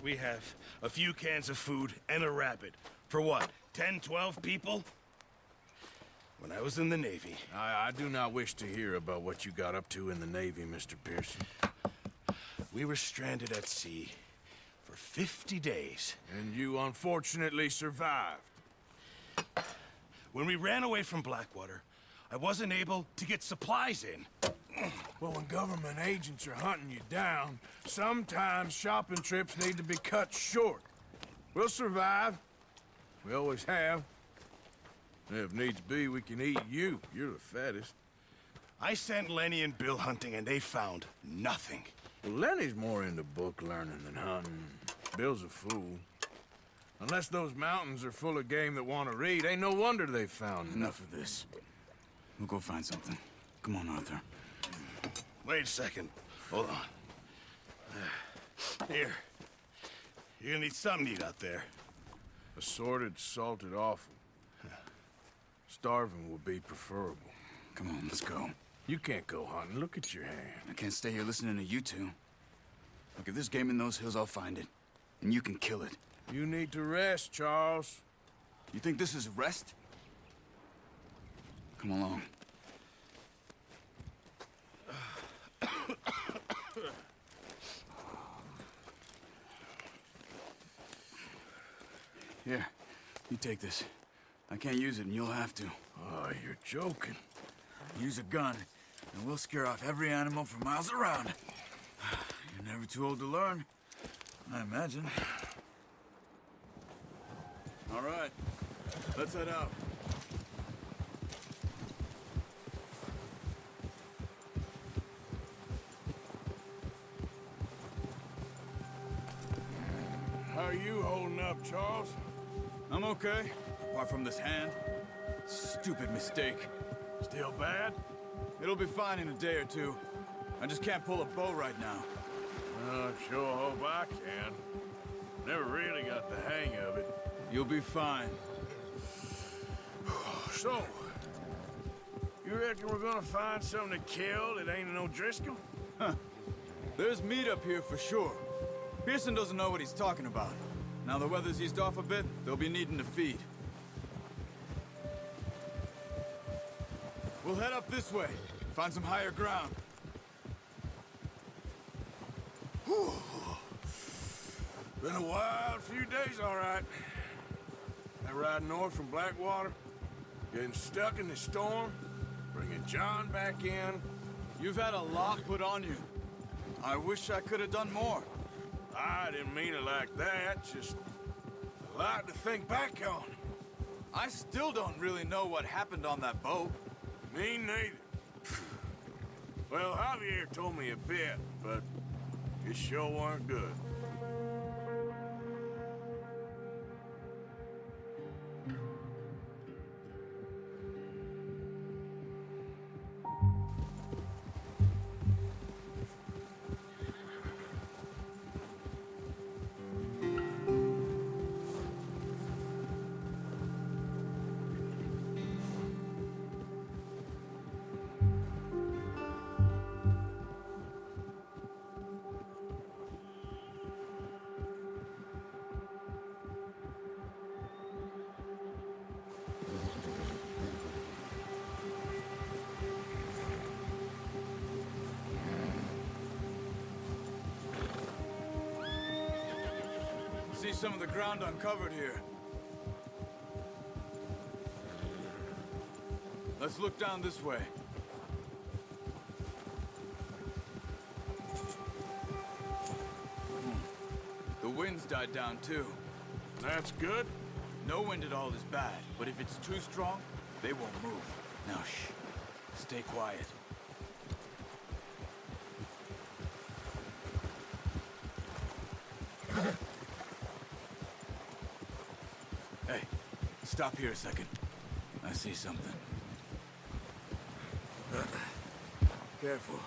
We have a few cans of food and a rabbit. For what, 10, 12 people? When I was in the Navy... I do not wish to hear about what you got up to in the Navy, Mr. Pearson. We were stranded at sea for 50 days. And you unfortunately survived. When we ran away from Blackwater, I wasn't able to get supplies in. Well, when government agents are hunting you down, sometimes shopping trips need to be cut short. We'll survive. We always have. And if needs be, we can eat you. You're the fattest. I sent Lenny and Bill hunting, and they found nothing. Well, Lenny's more into book learning than hunting. Bill's a fool. Unless those mountains are full of game that want to read, ain't no wonder they found Enough of this. We'll go find something. Come on, Arthur. Wait a second. Hold on. Here. You're gonna need something to eat out there. Assorted, salted offal. Starving would be preferable. Come on, let's go. You can't go hunting. Look at your hand. I can't stay here listening to you two. Look, if there's game in those hills, I'll find it. And you can kill it. You need to rest, Charles. You think this is rest? Come along. Here, you take this. I can't use it, and you'll have to. Oh, you're joking. Use a gun, and we'll scare off every animal for miles around. You're never too old to learn, I imagine. All right, let's head out. How are you holding up, Charles? I'm okay, apart from this hand. Stupid mistake. Still bad? It'll be fine in a day or two. I just can't pull a bow right now. I sure hope I can. Never really got the hang of it. You'll be fine. So, you reckon we're gonna find something to kill that ain't no Driscoll? Huh. There's meat up here for sure. Pearson doesn't know what he's talking about. Now the weather's eased off a bit, they'll be needing to feed. We'll head up this way, find some higher ground. Whew. Been a wild few days, all right. That ride north from Blackwater, getting stuck in the storm, bringing John back in. You've had a lot put on you. I wish I could have done more. I didn't mean it like that, just a lot to think back on. I still don't really know what happened on that boat. Me neither. Well, Javier told me a bit, but it sure weren't good. See some of the ground uncovered here. Let's look down this way. The wind's died down too. That's good. No wind at all is bad, but if it's too strong, they won't move. Now shh. Stay quiet. Hey, stop here a second. I see something. Careful.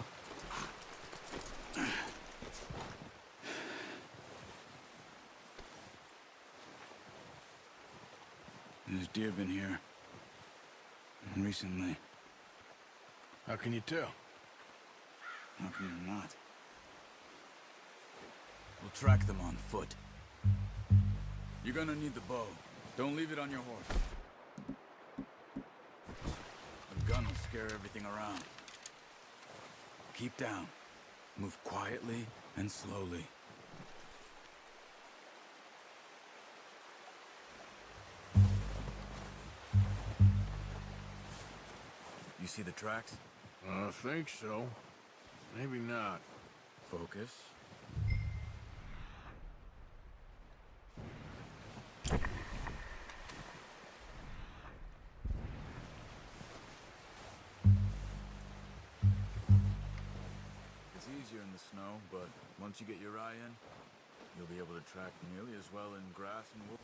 There's deer been here. Recently. How can you tell? How can you not? We'll track them on foot. You're gonna need the bow. Don't leave it on your horse. The gun will scare everything around. Keep down. Move quietly and slowly. You see the tracks? I think so. Maybe not. Focus. It's easier in the snow, but once you get your eye in, you'll be able to track nearly as well in grass and wood.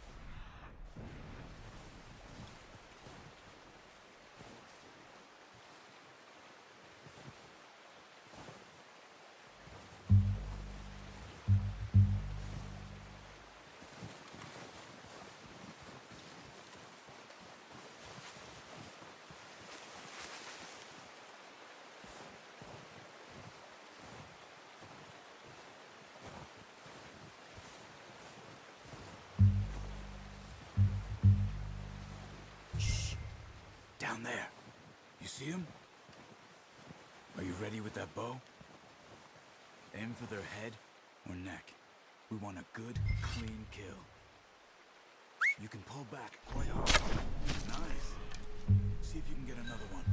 Down there. You see him? Are you ready with that bow? Aim for their head or neck. We want a good, clean kill. You can pull back quite hard. Nice. See if you can get another one.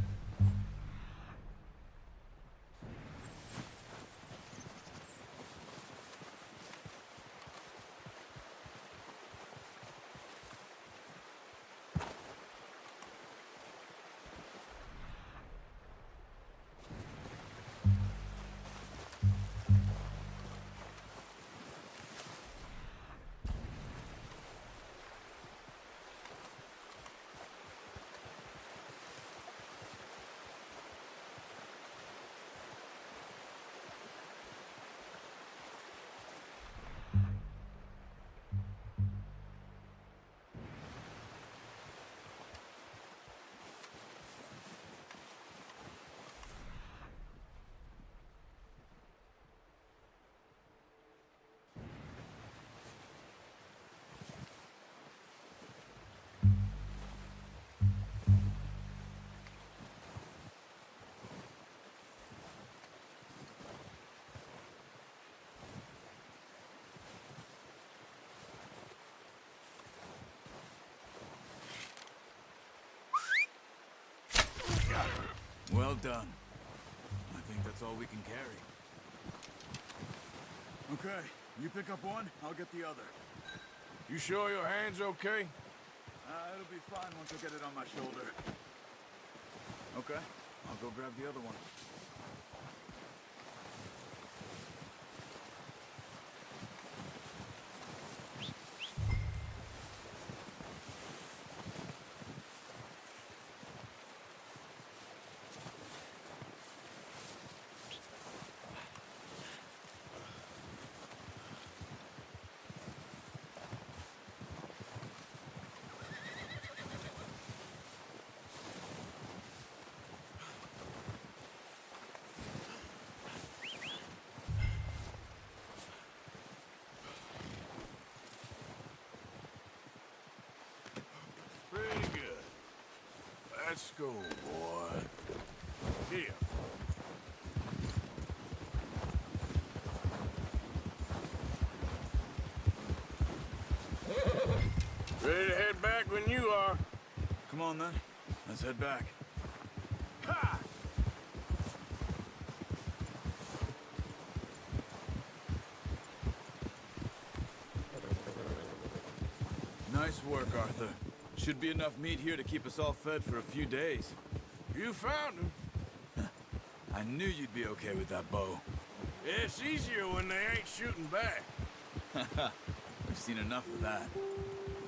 Well done. I think that's all we can carry. Okay, you pick up one, I'll get the other. You sure your hand's okay? It'll be fine once I get it on my shoulder. Okay, I'll go grab the other one. Pretty good. Let's go, boy. Here. Ready to head back when you are. Come on then, let's head back. Ha! Nice work, Arthur. Should be enough meat here to keep us all fed for a few days. You found him. I knew you'd be okay with that bow. It's easier when they ain't shooting back. We've seen enough of that.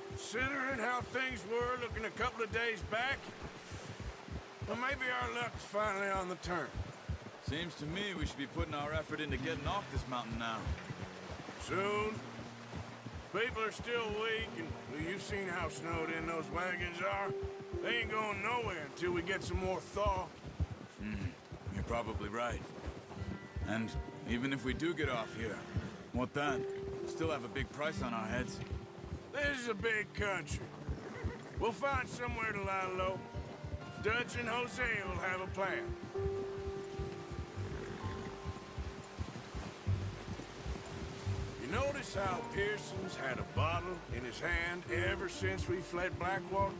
Considering how things were looking a couple of days back, well, maybe our luck's finally on the turn. Seems to me we should be putting our effort into getting off this mountain now. Soon. People are still weak, and well, you've seen how snowed in those wagons are. They ain't going nowhere until we get some more thaw. You're probably right. And even if we do get off here, what then? Still have a big price on our heads. This is a big country. We'll find somewhere to lie low. Dutch and Hosea will have a plan. You notice how Pearson's had a bottle in his hand ever since we fled Blackwater?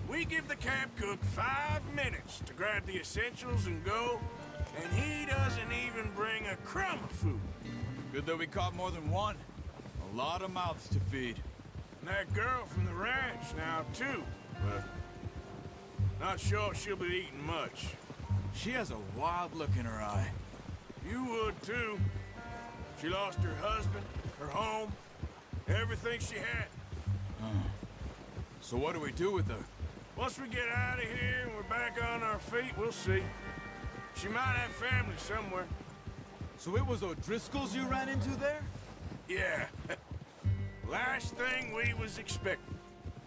We give the camp cook 5 minutes to grab the essentials and go, and he doesn't even bring a crumb of food. Good that we caught more than one. A lot of mouths to feed. And that girl from the ranch now, too. But not sure she'll be eating much. She has a wild look in her eye. You would, too. She lost her husband, her home, everything she had. So what do we do with her? Once we get out of here and we're back on our feet, we'll see. She might have family somewhere. So it was O'Driscoll's you ran into there? Yeah. Last thing we was expecting.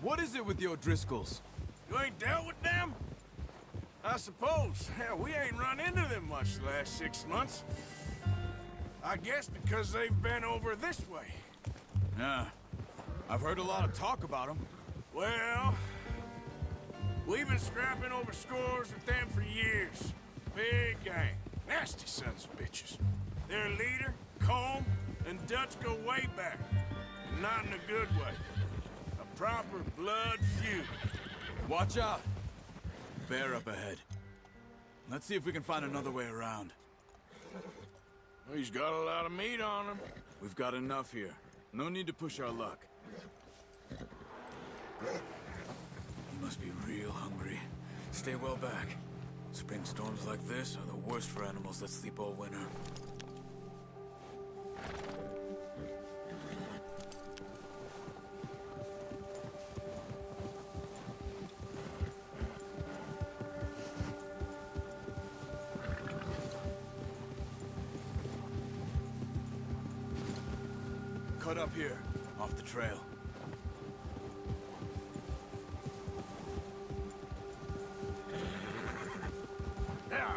What is it with the O'Driscolls? You ain't dealt with them? I suppose. Hell, we ain't run into them much the last 6 months. I guess because they've been over this way. Yeah. I've heard a lot of talk about them. Well, we've been scrapping over scores with them for years. Big gang. Nasty sons of bitches. Their leader, Combe, and Dutch go way back. And not in a good way. A proper blood feud. Watch out. Bear up ahead. Let's see if we can find another way around. He's got a lot of meat on him. We've got enough here. No need to push our luck. You must be real hungry. Stay well back. Spring storms like this are the worst for animals that sleep all winter. Cut up here, off the trail. Yeah.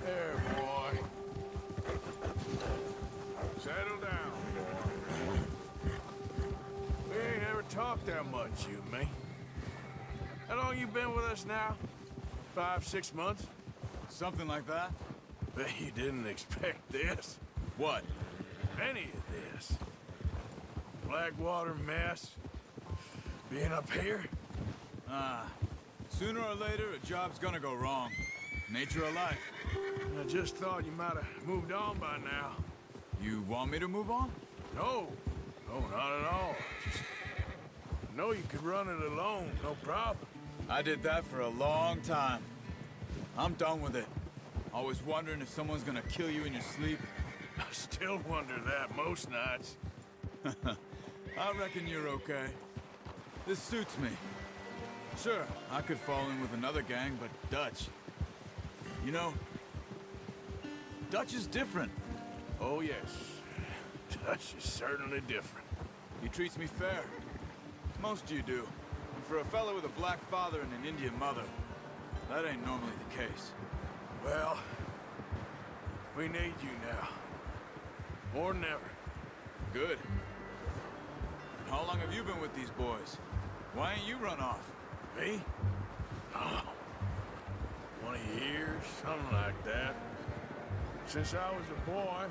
There, boy. Settle down, boy. We ain't ever talked that much, you and me. How long you been with us now? 5, 6 months? Something like that? Bet you didn't expect this. What? Any of this. Blackwater mess. Being up here? Sooner or later, a job's gonna go wrong. Nature of life. I just thought you might have moved on by now. You want me to move on? No. No, not at all. Just know you could run it alone, no problem. I did that for a long time. I'm done with it. Always wondering if someone's gonna kill you in your sleep. I still wonder that most nights. I reckon you're okay. This suits me. Sure, I could fall in with another gang, but Dutch... You know, Dutch is different. Oh, yes. Dutch is certainly different. He treats me fair. Most you do. And for a fellow with a black father and an Indian mother, that ain't normally the case. Well, we need you now. More than ever. Good. How long have you been with these boys? Why ain't you run off? Me? Oh, 20 years, something like that. Since I was a boy.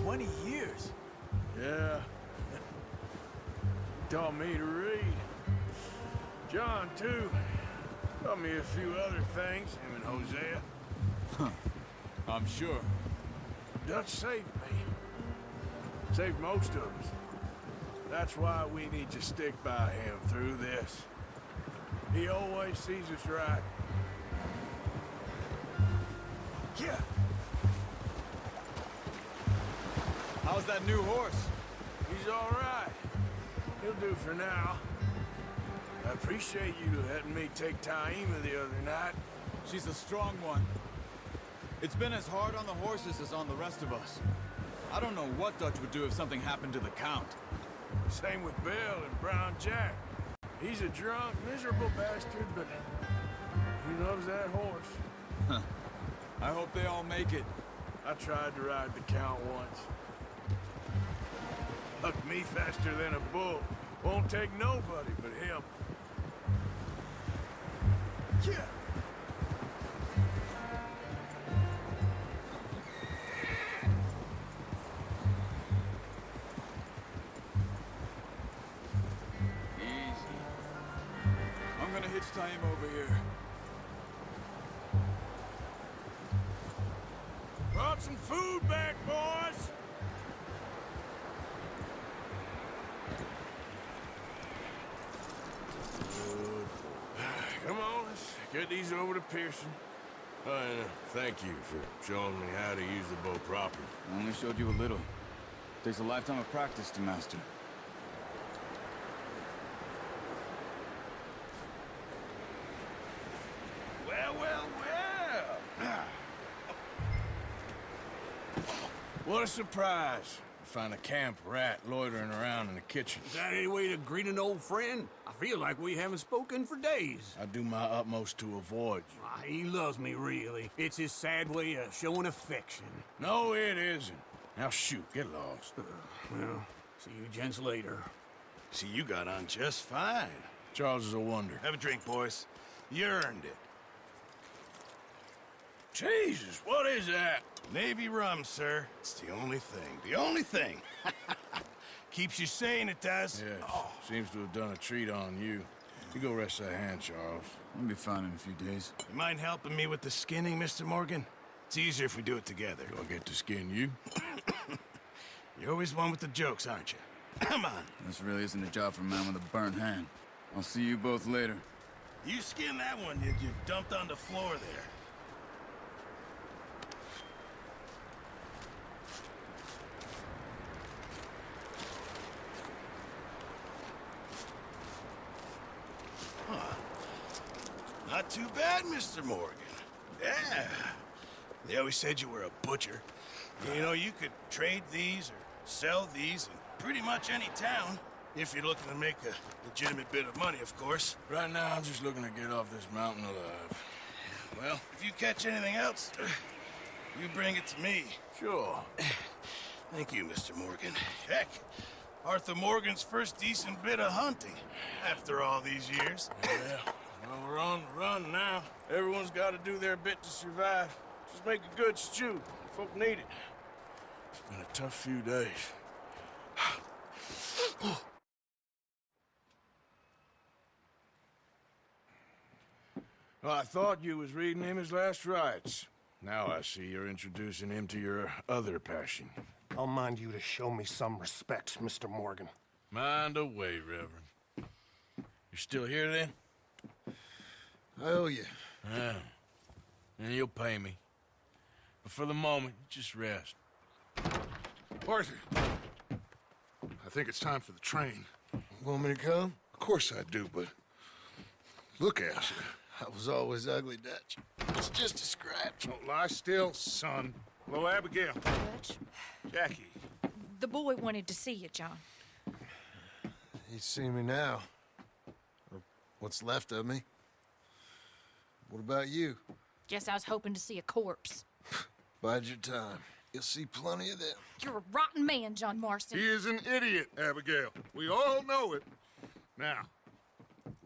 20 years? Yeah. Taught me to read. John, too. Taught me a few other things, him and Hosea. I'm sure. Dutch saved me. Saved most of us. That's why we need to stick by him through this. He always sees us right. Yeah. How's that new horse? He's all right. He'll do for now. I appreciate you letting me take Taima the other night. She's a strong one. It's been as hard on the horses as on the rest of us. I don't know what Dutch would do if something happened to the Count. Same with Bill and Brown Jack. He's a drunk, miserable bastard, but he loves that horse. I hope they all make it. I tried to ride the Count once. Buck me faster than a bull. Won't take nobody but him. Yeah. Easy. I'm gonna hitch tie him over here. Brought some food back, boys. Good. Come on, let's get these over to Pearson. And thank you for showing me how to use the bow properly. I only showed you a little. Takes a lifetime of practice to master. Well, well, well. What a surprise. Find a camp rat loitering around in the kitchen. Is that any way to greet an old friend? I feel like we haven't spoken for days. I do my utmost to avoid you. He loves me, really. It's his sad way of showing affection. No, it isn't. Now shoot, get lost. Well, see you gents later. See, you got on just fine. Charles is a wonder. Have a drink, boys. You earned it. Jesus, what is that? Navy rum, sir. It's the only thing. The only thing. Keeps you sane, it does. Yes, seems to have done a treat on you. You go rest that hand, Charles. I'll be fine in a few days. You mind helping me with the skinning, Mr. Morgan? It's easier if we do it together. Do I get to skin you? You're always one with the jokes, aren't you? Come on. This really isn't a job for a man with a burnt hand. I'll see you both later. You skin that one you dumped on the floor there. Not too bad, Mr. Morgan. Yeah. They always said you were a butcher. You know, you could trade these or sell these in pretty much any town. If you're looking to make a legitimate bit of money, of course. Right now, I'm just looking to get off this mountain alive. Well, if you catch anything else, you bring it to me. Sure. Thank you, Mr. Morgan. Heck, Arthur Morgan's first decent bit of hunting after all these years. Yeah. Well, we're on the run now. Everyone's got to do their bit to survive. Just make a good stew. Folk need it. It's been a tough few days. Well, I thought you was reading him his last rites. Now I see you're introducing him to your other passion. I'll mind you to show me some respect, Mr. Morgan. Mind away, Reverend. You're still here, then? I owe you. Yeah. And you'll pay me. But for the moment, just rest. Arthur, I think it's time for the train. Want me to come? Of course I do, but look at you. I was always ugly, Dutch. It's just a scratch. Don't lie still, son. Hello, Abigail. Dutch, Jackie. the boy wanted to see you, John. He's seen me now. Or what's left of me. What about you? Guess I was hoping to see a corpse. Bide your time. You'll see plenty of them. You're a rotten man, John Marston. He is an idiot, Abigail. We all know it. Now,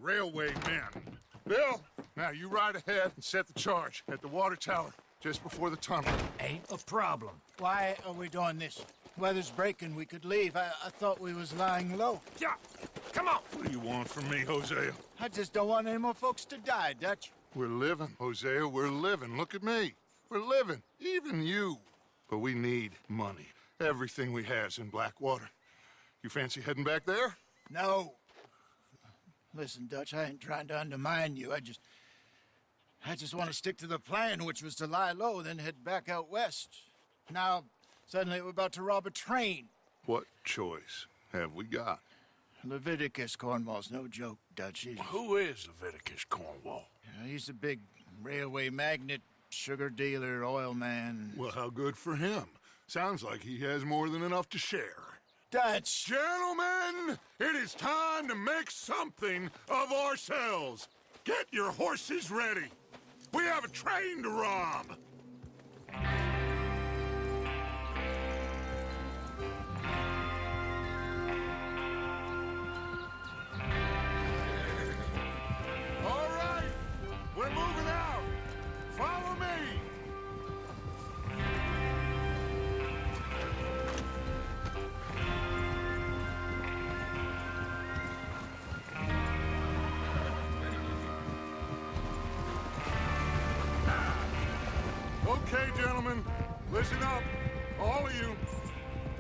railway men. Bill, now you ride ahead and set the charge at the water tower just before the tunnel. Ain't a problem. Why are we doing this? Weather's breaking, we could leave. I thought we was lying low. Yeah, come on. What do you want from me, Hosea? I just don't want any more folks to die, Dutch. We're living, Hosea, we're living. Look at me. We're living, even you. But we need money. Everything we has in Blackwater. You fancy heading back there? No. Listen, Dutch, I ain't trying to undermine you. I just want to stick to the plan, which was to lie low, then head back out west. Now, suddenly we're about to rob a train. What choice have we got? Leviticus Cornwall's no joke, Dutch. Who is Leviticus Cornwall? He's a big railway magnate, sugar dealer, oil man. Well, how good for him. Sounds like he has more than enough to share. Dutch! Gentlemen, it is time to make something of ourselves. Get your horses ready. We have a train to rob. Okay, gentlemen, listen up, all of you.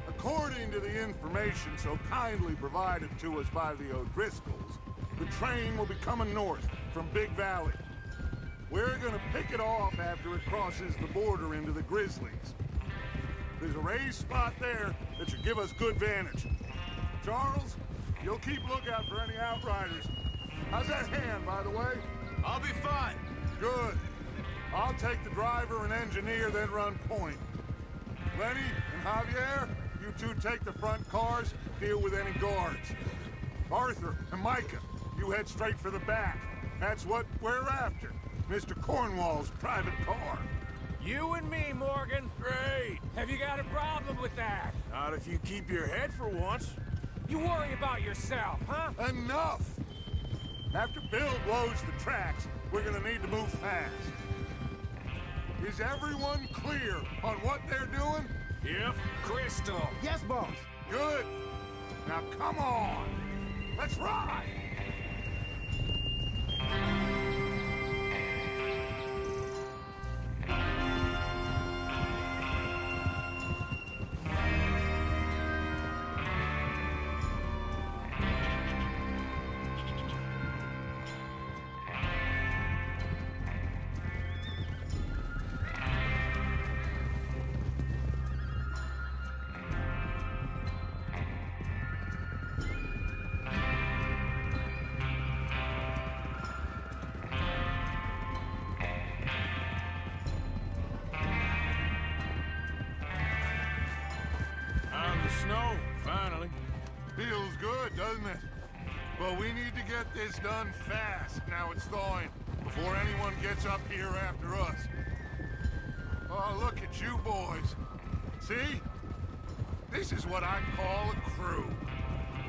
According to the information so kindly provided to us by the O'Driscolls, the train will be coming north from Big Valley. We're gonna pick it off after it crosses the border into the Grizzlies. There's a raised spot there that should give us good vantage. Charles, you'll keep lookout for any outriders. How's that hand, by the way? I'll be fine. Good. I'll take the driver and engineer, then run point. Lenny and Javier, you two take the front cars, deal with any guards. Arthur and Micah, you head straight for the back. That's what we're after. Mr. Cornwall's private car. You and me, Morgan. Great. Have you got a problem with that? Not if you keep your head for once. You worry about yourself, huh? Enough! After Bill blows the tracks, we're gonna need to move fast. Is everyone clear on what they're doing? Yep. Crystal. Yes, boss. Good. Now come on. Let's ride. Snow, finally. Feels good, doesn't it? But we need to get this done fast, now it's thawing, before anyone gets up here after us. Oh, look at you boys. See? This is what I call a crew.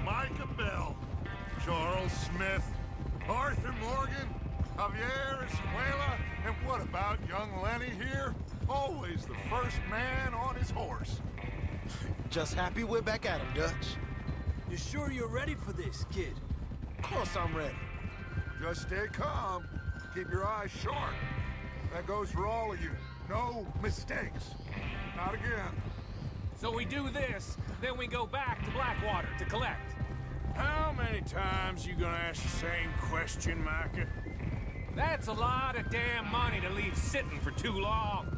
Micah Bell, Charles Smith, Arthur Morgan, Javier Escuela, and what about young Lenny here? Always the first man on his horse. Just happy we're back at him, Dutch. You sure you're ready for this, kid? Of course I'm ready. Just stay calm. Keep your eyes sharp. That goes for all of you. No mistakes. Not again. So we do this, then we go back to Blackwater to collect. How many times you gonna ask the same question, Micah? That's a lot of damn money to leave sitting for too long.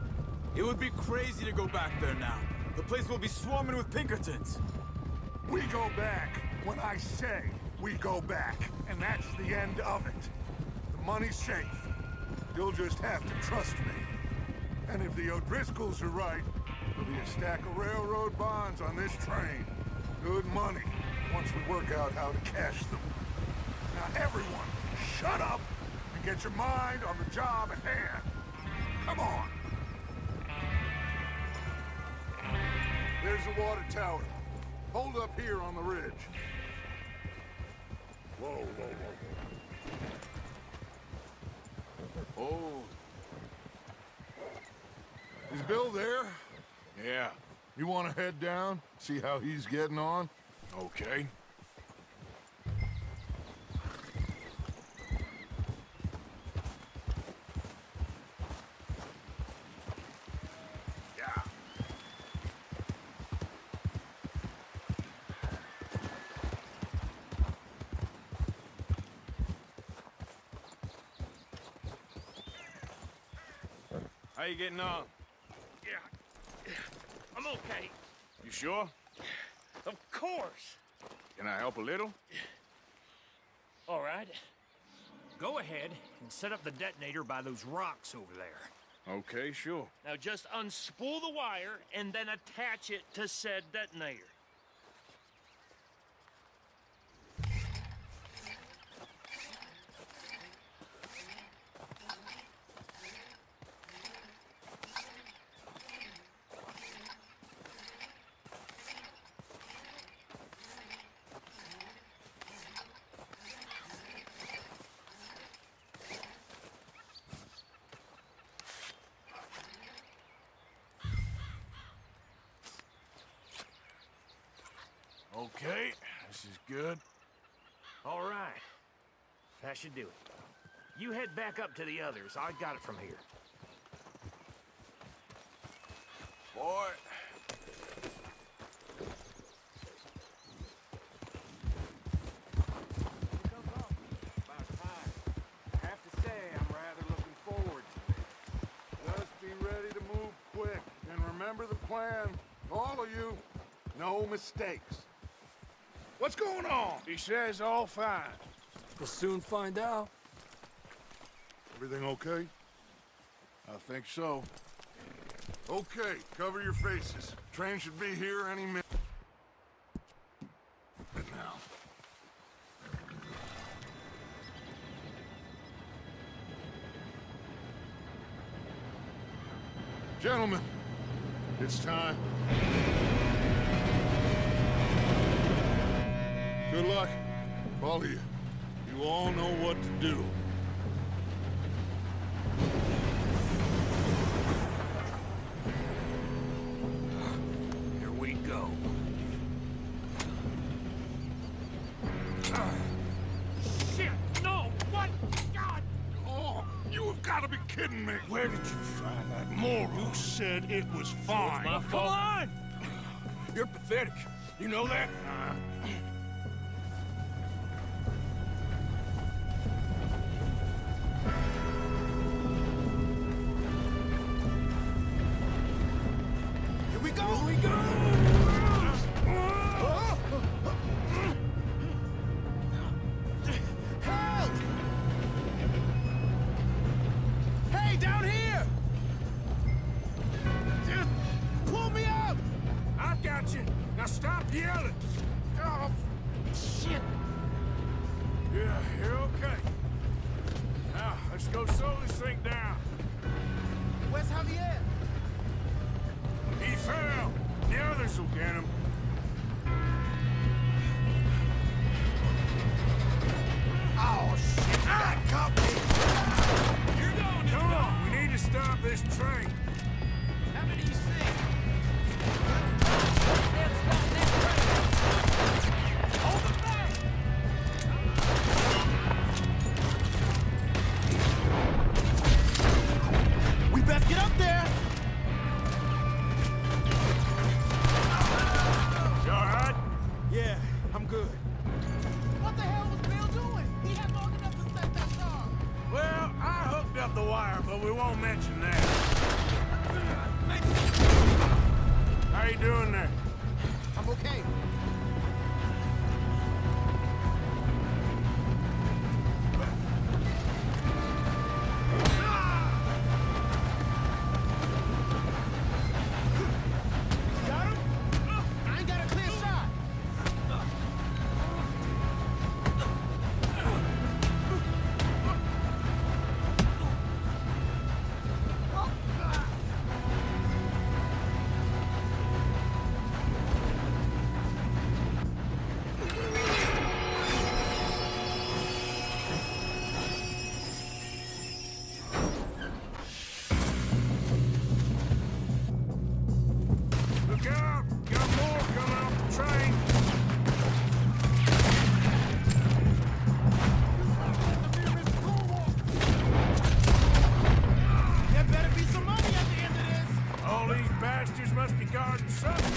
It would be crazy to go back there now. The place will be swarming with Pinkertons. We go back when I say we go back, and that's the end of it. The money's safe. You'll just have to trust me. And if the O'Driscolls are right, there'll be a stack of railroad bonds on this train. Good money, once we work out how to cash them. Now everyone, shut up and get your mind on the job at hand. Come on. There's the water tower. Hold up here on the ridge. Whoa, whoa, whoa. Oh. Is Bill there? Yeah. You want to head down, see how he's getting on? Okay. How you getting on? Yeah, I'm okay. You sure? Of course. Can I help a little? All right. Go ahead and set up the detonator by those rocks over there. Okay, sure. Now just unspool the wire and then attach it to said detonator. Okay, this is good. All right. That should do it. You head back up to the others. I got it from here. plan. All of you. No mistakes. What's going on? He says all fine. We'll soon find out. Everything okay? I think so. Okay, cover your faces. Train should be here any minute now. Gentlemen, it's time. Good luck. All of you. You all know what to do. Here we go. Shit! No! What? God! Oh, you have got to be kidding me. Where did you find that moron? You said it was fine. My fault. Come on! You're pathetic. You know that? Here we go! Here we go! Help! Hey, down here! Pull me up! I've got you. Now stop yelling. Oh, Shit! yeah, you're okay. Now, let's go slow this thing down. Where's Javier? He fell. The others will get him. Oh, shit! That cop! You're going. Come on. We need to stop this train. How many you see? We best get up there! You all right? Yeah, I'm good. What the hell was Bill doing? He had long enough to set that car. Well, I hooked up the wire, but we won't mention that. How you doing there? I'm okay. Got him? I ain't got a clear shot. Look out! Got more coming off the train. There better be some money at the end of this. All these bastards must be guarding something.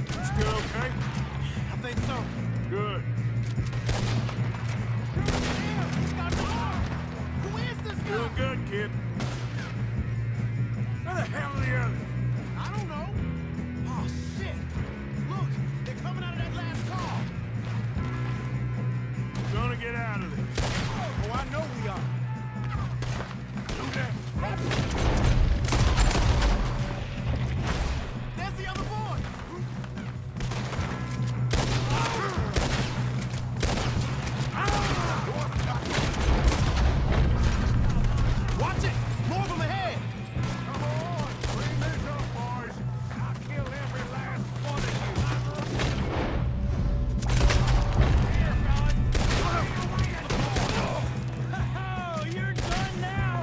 You still okay? I think so. Good. He's got an arm. Who is this guy? Doing good, kid. Where the hell are the others? I don't know. Oh, shit. Look, they're coming out of that last car. We're gonna get out of this. Oh, I know we are. Do that. There's the other boy. Watch it. More of them ahead. Come on, clean this up, boys. I'll kill every last one of you. Oh, you're done now.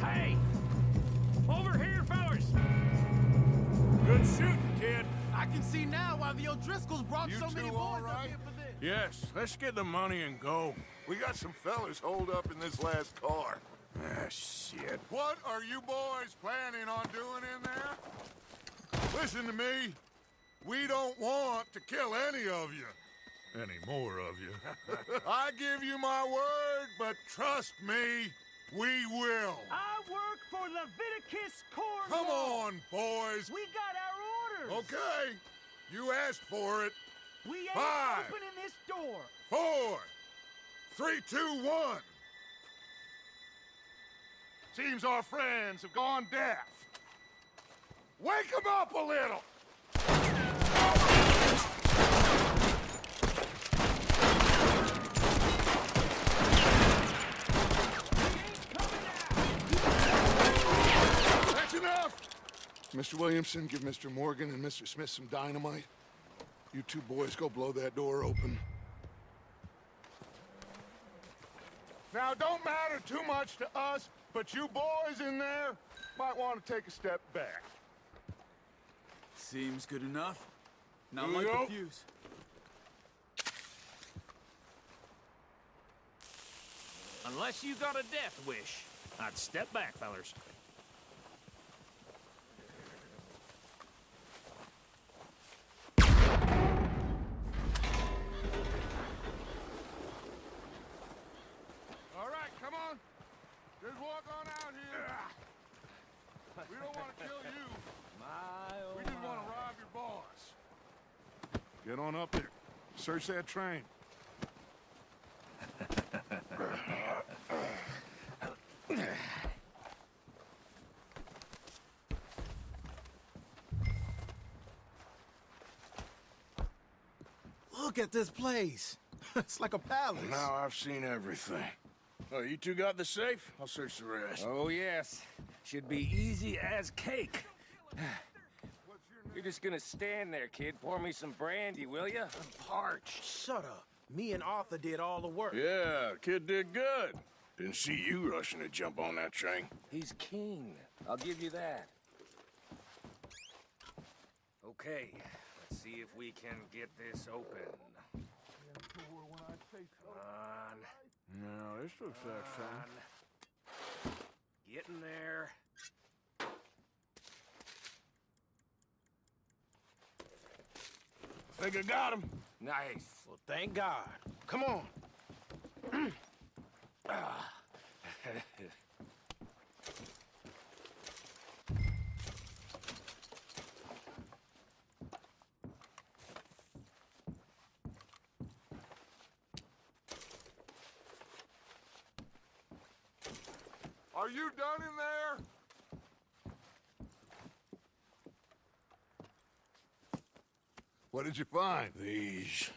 Hey, over here, fellas. Good shooting, kid. I can see now why the O'Driscolls brought You so many two boys all up right? here for this. Yes, let's get the money and go. We got some fellas holed up in this last car. Ah, shit. What are you boys planning on doing in there? Listen to me. We don't want to kill any of you. Any more of you. I give you my word, but trust me, We will. I work for Leviticus Corps. Come on, boys. We got our orders. Okay. You asked for it. We ain't 5, opening this door. 4, 3, 2, 1. Seems our friends have gone deaf. Wake them up a little. That's enough. Mr. Williamson, give Mr. Morgan and Mr. Smith some dynamite. You two boys go blow that door open. Now, don't matter too much to us, but you boys in there might want to take a step back. Seems good enough. Not Here we like go. the fuse. Unless you got a death wish, I'd step back, fellers. All right, come on. Just walk on out here. We don't want to kill you. We just want to rob your boss. Get on up there. Search that train. Look at this place. It's like a palace. Now I've seen everything. Oh, you two got the safe? I'll search the rest. Oh, yes. Should be easy as cake. You're just gonna stand there, kid. Pour me some brandy, will ya? I'm parched. Shut up. Me and Arthur did all the work. Yeah, kid did good. Didn't see you rushing to jump on that train. He's keen. I'll give you that. Okay, let's see if we can get this open. Come on. No, this looks like something. Get in there. Think I got him. Nice. Well, thank God. Come on. Are you done in there? What did you find? These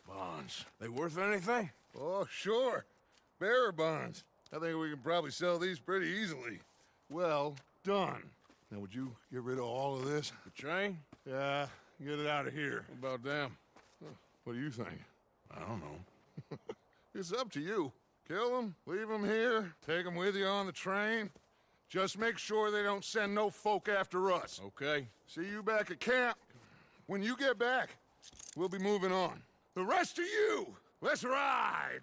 bonds. They worth anything? Oh, sure. Bearer bonds. I think we can probably sell these pretty easily. Well done. Now, would you get rid of all of this? The train? Yeah, get it out of here. What about them? What do you think? I don't know. It's up to you. Kill them, leave them here, take them with you on the train. Just make sure they don't send no folk after us. Okay. See you back at camp. When you get back, we'll be moving on. The rest of you, let's ride!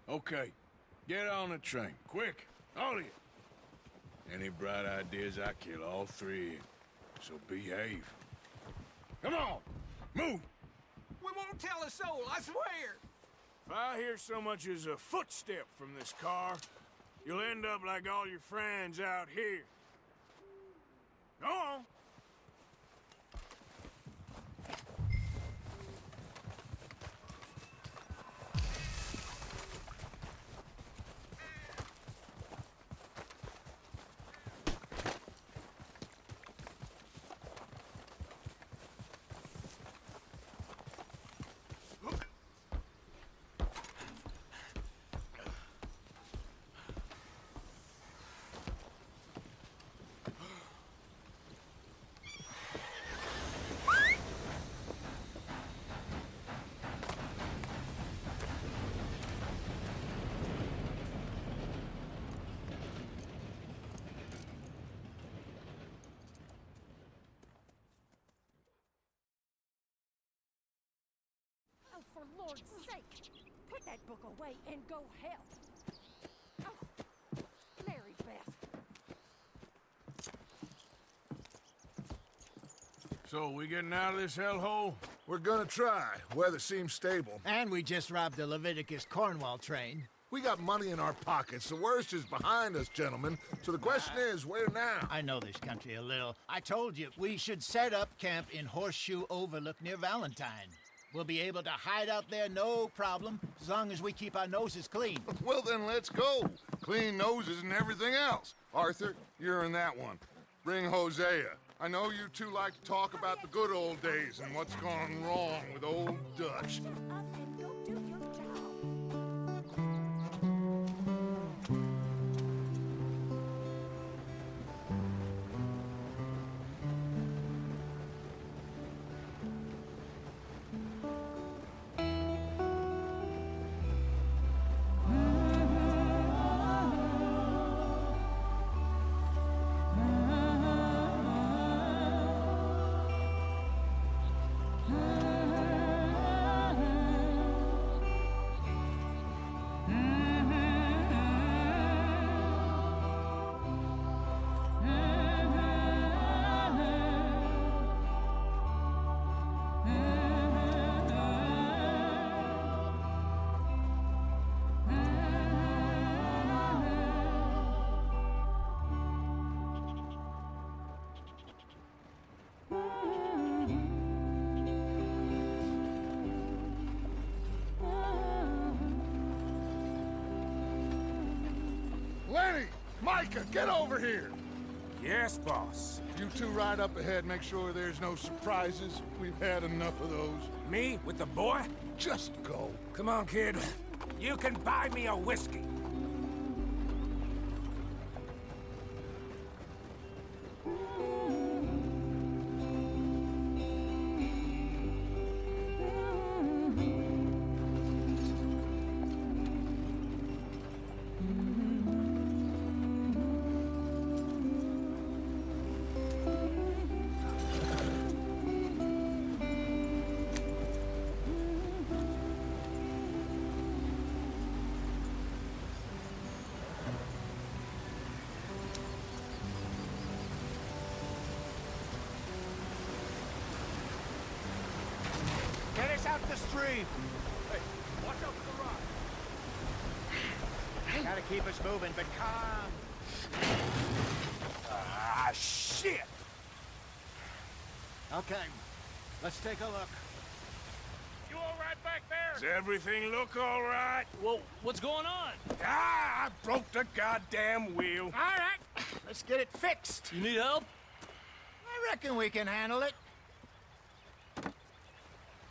Okay. Get on the train. Quick. All of you. Any bright ideas, I kill all three of you. So behave. Come on! Move! We won't tell a soul, I swear. If I hear so much as a footstep from this car, you'll end up like all your friends out here. Go on! Oh, for Lord's sake! Put that book away and go help! Oh, Mary Beth. So, we getting out of this hellhole? We're gonna try. Weather seems stable. And we just robbed the Leviticus Cornwall train. We got money in our pockets. The worst is behind us, gentlemen. So the question is, where now? I know this country a little. I told you, we should set up camp in Horseshoe Overlook near Valentine. We'll be able to hide out there, no problem, as long as we keep our noses clean. Well, then let's go. Clean noses and everything else. Arthur, you're in that one. Bring Hosea. I know you two like to talk about the good old days and what's gone wrong with old Dutch. Up and go do your job. Lenny! Micah, get over here! Yes, boss. You two ride up ahead, make sure there's no surprises. We've had enough of those. Me with the boy? Just go. Come on, kid. You can buy me a whiskey. Get us out the stream. Hey, watch out for the rock. Gotta keep us moving, but calm. Ah, shit! Okay, let's take a look. You all right back there? Does everything look all right? Well, what's going on? Ah, I broke the goddamn wheel. All right, let's get it fixed. You need help? I reckon we can handle it.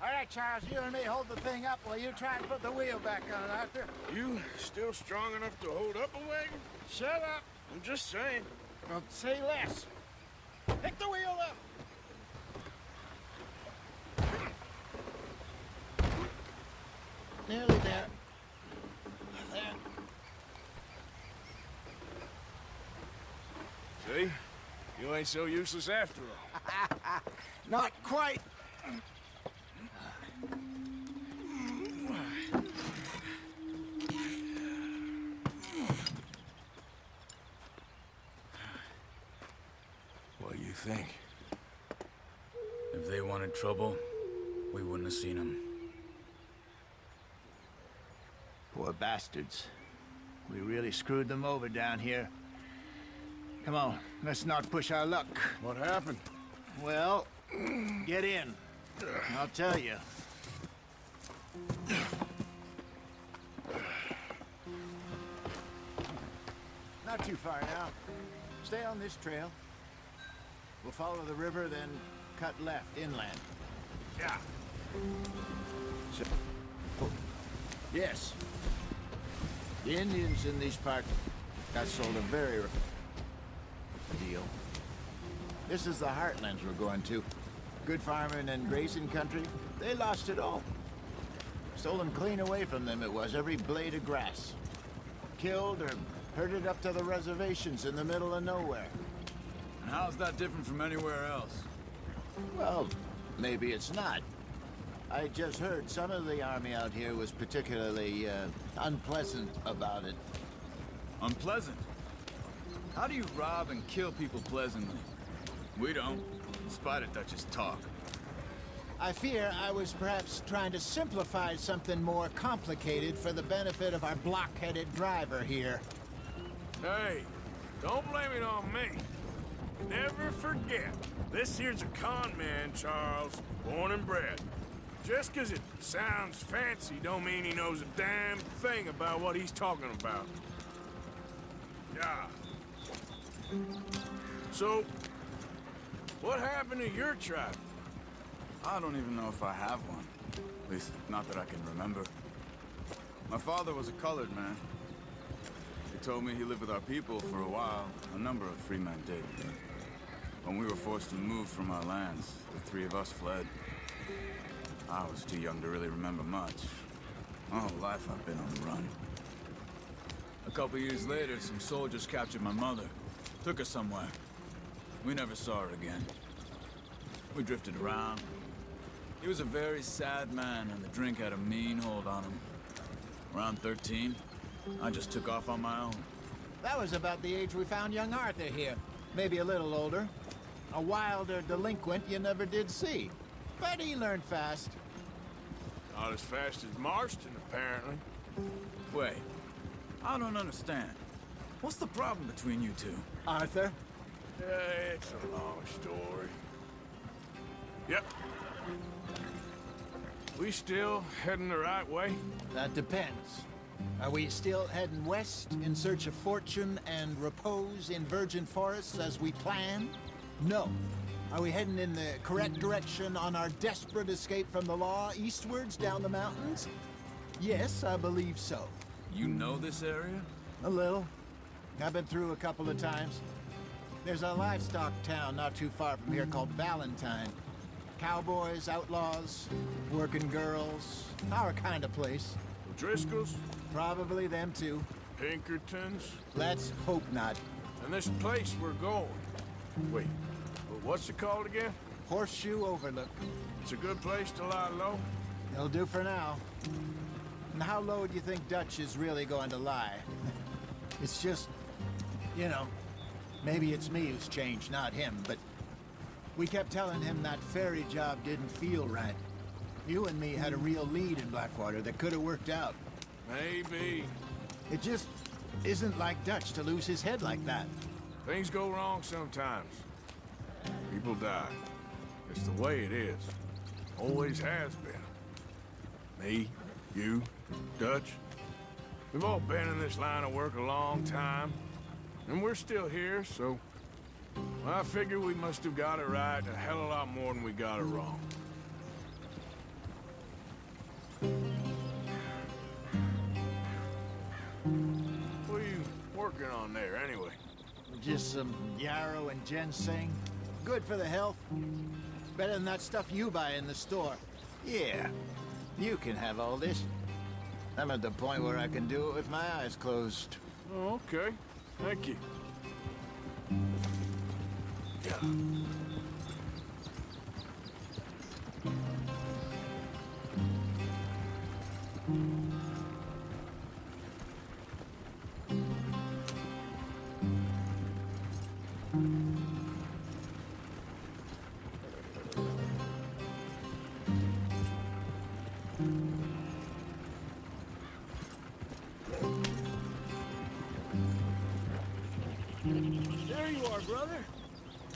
All right, Charles, you and me hold the thing up while you try and put the wheel back on, Arthur. You still strong enough to hold up a wagon? Shut up. I'm just saying. Well, say less. Pick the wheel up. Nearly there. There. See? You ain't so useless after all. Not quite. What do you think? If they wanted trouble, we wouldn't have seen them. Poor bastards. We really screwed them over down here. Come on, let's not push our luck. What happened? Well, get in. I'll tell you. Not too far now. Stay on this trail. We'll follow the river, then cut left inland. Yeah. So, yes. The Indians in these parts got sold a very deal. This is the heartlands we're going to. Good farming and grazing country. They lost it all. Stolen clean away from them it was, every blade of grass. Killed or herded up to the reservations in the middle of nowhere. And how's that different from anywhere else? Well, maybe it's not. I just heard some of the army out here was particularly, unpleasant about it. Unpleasant? How do you rob and kill people pleasantly? We don't. in spite of Dutch's talk. I fear I was perhaps trying to simplify something more complicated for the benefit of our block-headed driver here. Hey, don't blame it on me. Never forget, this here's a con man, Charles, born and bred. Just 'cause it sounds fancy don't mean he knows a damn thing about what he's talking about. Yeah. So, what happened to your tribe? I don't even know if I have one. At least, not that I can remember. My father was a colored man. He told me he lived with our people for a while. A number of free men did. When we were forced to move from our lands, the three of us fled. I was too young to really remember much. My whole life I've been on the run. A couple years later, some soldiers captured my mother. Took her somewhere. We never saw her again. We drifted around. He was a very sad man, and the drink had a mean hold on him. Around 13, I just took off on my own. That was about the age we found young Arthur here. Maybe a little older. A wilder delinquent you never did see. But he learned fast. Not as fast as Marston, apparently. Wait, I don't understand. What's the problem between you two? Arthur? It's a long story. Yep. We still heading the right way? That depends. Are we still heading west in search of fortune and repose in virgin forests as we planned? No. Are we heading in the correct direction on our desperate escape from the law eastwards down the mountains? Yes, I believe so. You know this area? A little. I've been through a couple of times. There's a livestock town not too far from here called Valentine. Cowboys, outlaws, working girls, our kind of place. Driscolls? Probably them too. Pinkertons? Let's hope not. And this place we're going. Wait, what's it called again? Horseshoe Overlook. It's a good place to lie low? It'll do for now. And how low do you think Dutch is really going to lie? It's just, you know, maybe it's me who's changed, not him, but we kept telling him that ferry job didn't feel right. You and me had a real lead in Blackwater that could have worked out. Maybe. It just isn't like Dutch to lose his head like that. Things go wrong sometimes. People die. It's the way it is. Always has been. Me, you, Dutch. We've all been in this line of work a long time. And we're still here, so... well, I figure we must have got it right a hell of a lot more than we got it wrong. What are you working on there, anyway? Just some yarrow and ginseng. Good for the health. Better than that stuff you buy in the store. Yeah, you can have all this. I'm at the point where I can do it with my eyes closed. Oh, okay. Thank you. Yeah. There you are, brother.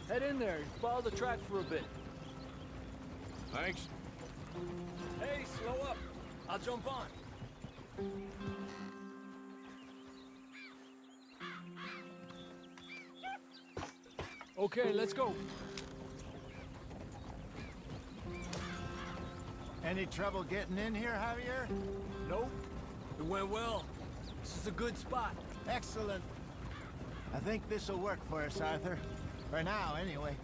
Head in there and follow the track for a bit. Thanks. Hey, slow up. I'll jump on. Okay, let's go. Any trouble getting in here, Javier? Nope. It went well. This is a good spot. Excellent. I think this'll work for us, Arthur. For now, anyway.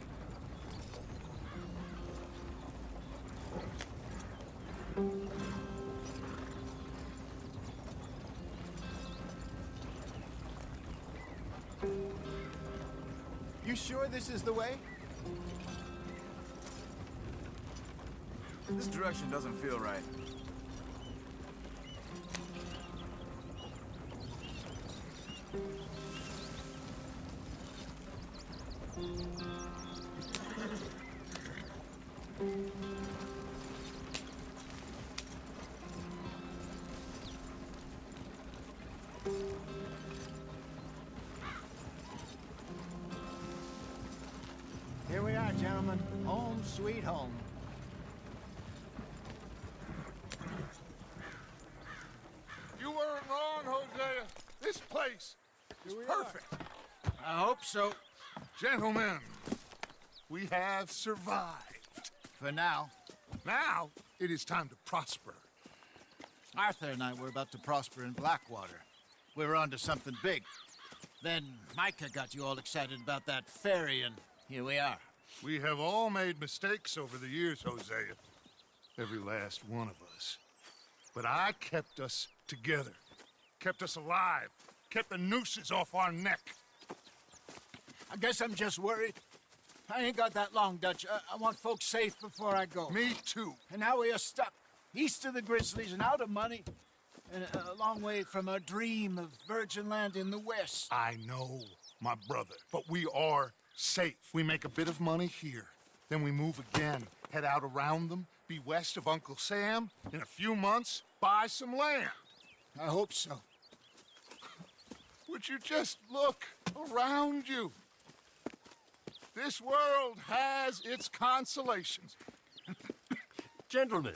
You sure this is the way? This direction doesn't feel right. sweet home. You weren't wrong, Hosea. This place is perfect. I hope so. Gentlemen, we have survived. For now. Now, it is time to prosper. Arthur and I were about to prosper in Blackwater. We were onto something big. Then Micah got you all excited about that ferry, and here we are. We have all made mistakes over the years, Hosea. Every last one of us. But I kept us together. Kept us alive. Kept the nooses off our neck. I guess I'm just worried. I ain't got that long, Dutch. I want folks safe before I go. Me too. And now we are stuck, east of the Grizzlies and out of money, and a long way from our dream of virgin land in the west. I know, my brother, but we are safe. We make a bit of money here, then we move again, head out around them, be west of Uncle Sam, in a few months, buy some land. I hope so. Would you just look around you? This world has its consolations. Gentlemen,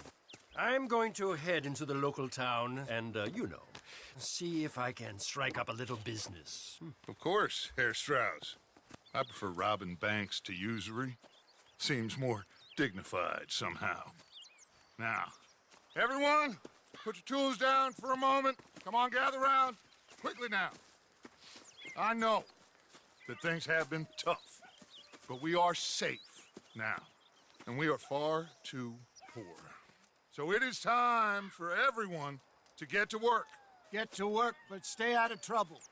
I'm going to head into the local town and, see if I can strike up a little business. Of course, Herr Strauss. I prefer robbing banks to usury. Seems more dignified somehow. Now, everyone, put your tools down for a moment. Come on, gather round. Quickly now. I know that things have been tough, but we are safe now, and we are far too poor. So it is time for everyone to get to work. Get to work, but stay out of trouble.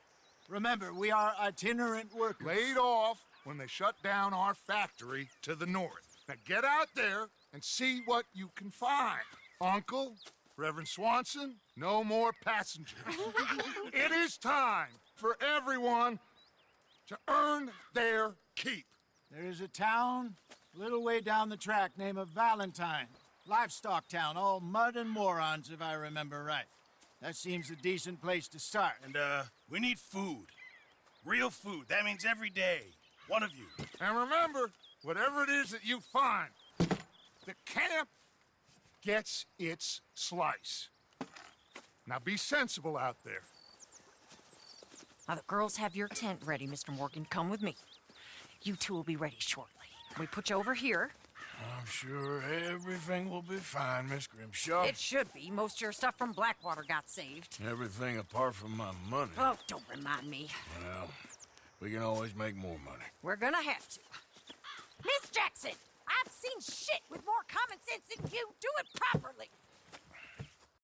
Remember, we are itinerant workers. Laid off when they shut down our factory to the north. Now get out there and see what you can find. Uncle, Reverend Swanson, no more passengers. It is time for everyone to earn their keep. There is a town a little way down the track named Valentine. Livestock town, all mud and morons, if I remember right. That seems a decent place to start. And, we need food. Real food. That means every day. One of you. And remember, whatever it is that you find, the camp gets its slice. Now be sensible out there. Now the girls have your tent ready, Mr. Morgan. Come with me. You two will be ready shortly. We put you over here. I'm sure everything will be fine, Miss Grimshaw. It should be. Most of your stuff from Blackwater got saved. Everything apart from my money. Oh, don't remind me. Well, we can always make more money. We're gonna have to. Miss Jackson, I've seen shit with more common sense than you. Do it properly.